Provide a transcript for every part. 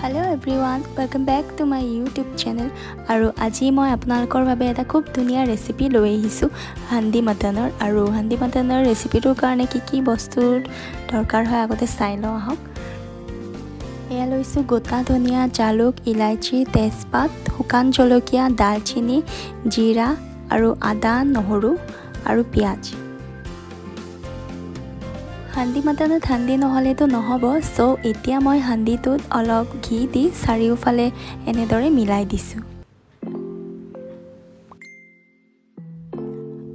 Hello everyone, welcome back to my YouTube channel. আৰু আজি মই আপোনালোকৰ বাবে এটা খুব ধুনীয়া ৰেচিপি লৈ আহিছো হান্দি মটনৰ আৰু হান্দি মটনৰ ৰেচিপিটোৰ কাৰণে কি বস্তুৰ দৰকাৰ হয় আগতে চাই লওঁ আহক। এয়া লৈছো গোটা ধনিয়া, জালুক, ইলাইচি, তেজপাত, শুকান জলকীয়া, দালচিনি, জিৰা আৰু আদা, নহৰু আৰু পিয়াজ। হান্দি মটনত হান্দি নহলেতো নহব, সো এতিয়া মই হান্দিটোত অলপ ঘি দি চাৰিওফালে এনেদৰে মিলাই দিছো।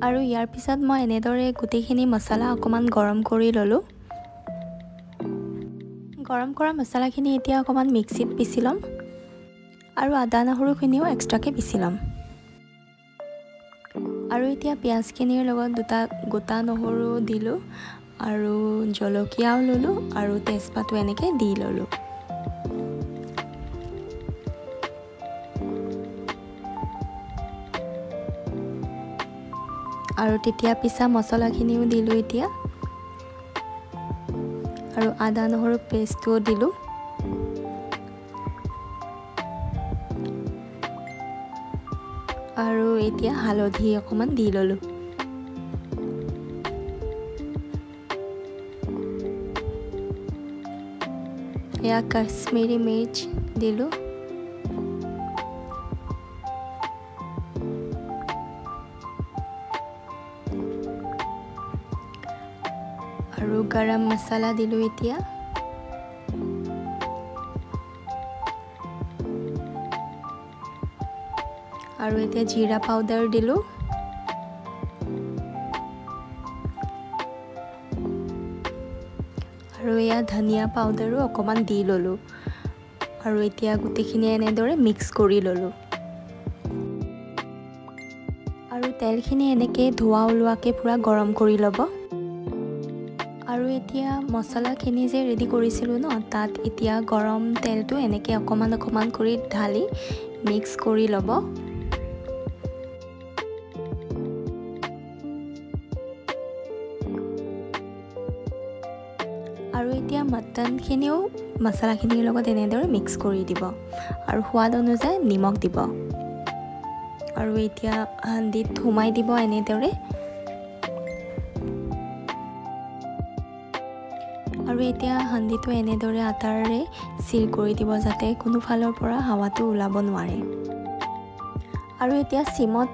আৰু ইয়াৰ পিছত মই এনেদৰে গুটিখিনি মছলা অকমান গৰম কৰি ললো। গৰম কৰা মছলাখিনি এতিয়া অকমান মিক্সিত পিছি লম আৰু আদা নহৰুখিনিও এক্সট্ৰাকে পিছি লম। আৰু এতিয়া পিয়াজখিনিৰ লগত দুটা গোটা নহৰু দিলো আৰু জলকীয়াও ললো আৰু তেজপাতো এনেকে দি ললো। আৰু তেতিয়া পিছা মছলাখিনিও দিলো এতিয়া আৰু আদা নহৰু পেষ্টটো দিলো। আৰু এতিয়া হালধি অকমান দি ললো। या कश्मीरी मिर्च दिलु আৰু गरम मसाला दिलु इतिया আৰু এতিয়া जीरा पाउडर दिलु আৰু এয়া ধনিয়া পাউডাৰো অকমান দি ললো আৰু এতিয়া গুটিখিনি এনেদৰে মিক্স কৰি ললো আৰু তেলখিনি এনেকে ধোৱা ওলোৱাকে পুৰা গৰম কৰি লব। আৰু এতিয়া মছলাখিনি যে ৰেডি কৰিছিলো ন, তাত এতিয়া গৰম তেলটো এনেকে অকমান কৰি ঢালি মিক্স কৰি লব। আৰু এতিয়া মটনখিনিও মছলাখিনিৰ লগত এনেদৰে মিক্স কৰি দিব আৰু সোৱাদ অনুযায়ী নিমখ দিব আৰু এতিয়া হান্দিত সোমাই দিব এনেদৰে। আৰু এতিয়া হান্দিটো এনেদৰে আটাৰে সিল কৰি দিব যাতে কোনো ফালৰ পৰা হাৱাটো ওলাব নোৱাৰে। আৰু এতিয়া সিমত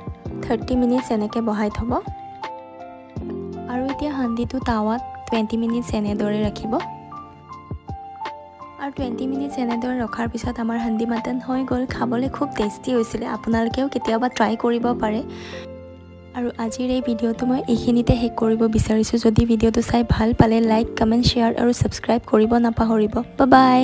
30 মিনিটছ এনেকে বহাই থব। আৰু এতিয়া হান্দিটো তাৱাত 20 মিনিটছ এনেদৰে ৰাখিব। আৰু 20 মিনিটছ এনেদৰে ৰখাৰ পিছত আমাৰ হান্দি মটন হৈ গ'ল। খাবলৈ খুব টেষ্টি হৈছিলে, আপোনালোকেও কেতিয়াবা ট্ৰাই কৰিব পাৰে। আৰু আজিৰ এই ভিডিঅ'টো মই এইখিনিতে শেষ কৰিব বিচাৰিছোঁ। যদি ভিডিঅ'টো চাই ভাল পালে লাইক, কমেণ্ট, শ্বেয়াৰ আৰু ছাবস্ক্ৰাইব কৰিব নাপাহৰিব। Bye bye.